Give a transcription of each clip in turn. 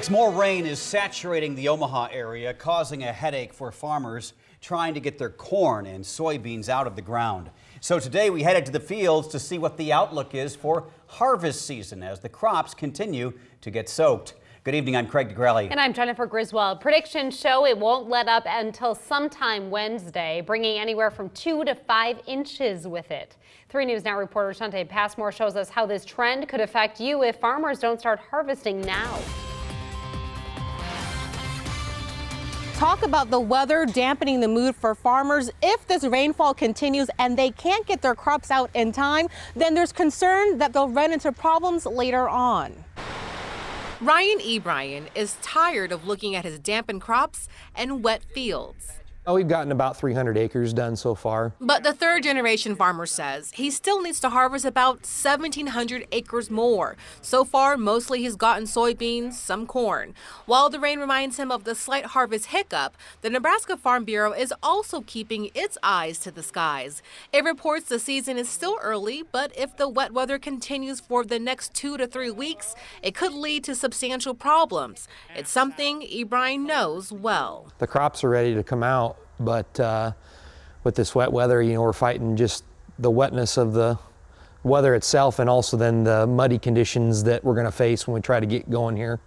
More rain is saturating the Omaha area, causing a headache for farmers trying to get their corn and soybeans out of the ground. So today we headed to the fields to see what the outlook is for harvest season as the crops continue to get soaked. Good evening, I'm Craig DeGrelli. And I'm Jennifer Griswold. Predictions show it won't let up until sometime Wednesday, bringing anywhere from 2 to 5 inches with it. 3 News Now reporter Shante Passmore shows us how this trend could affect you if farmers don't start harvesting now. Talk about the weather dampening the mood for farmers. If this rainfall continues and they can't get their crops out in time, then there's concern that they'll run into problems later on. Ryan Ebryan is tired of looking at his dampened crops and wet fields. We've gotten about 300 acres done so far. But the third-generation farmer says he still needs to harvest about 1,700 acres more. So far, mostly he's gotten soybeans, some corn. While the rain reminds him of the slight harvest hiccup, the Nebraska Farm Bureau is also keeping its eyes to the skies. It reports the season is still early, but if the wet weather continues for the next 2 to 3 weeks, it could lead to substantial problems. It's something Ebryan knows well. The crops are ready to come out. But with this wet weather, we're fighting just the wetness of the weather itself and also then the muddy conditions that we're going to face when we try to get going here.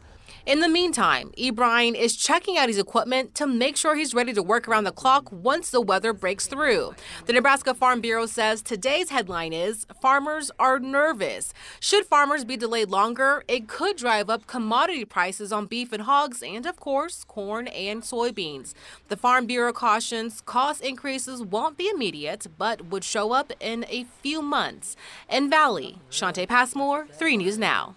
In the meantime, Ebryan is checking out his equipment to make sure he's ready to work around the clock once the weather breaks through. The Nebraska Farm Bureau says today's headline is farmers are nervous. Should farmers be delayed longer, it could drive up commodity prices on beef and hogs and, of course, corn and soybeans. The Farm Bureau cautions cost increases won't be immediate, but would show up in a few months. In Valley, Shante Passmore, 3 News Now.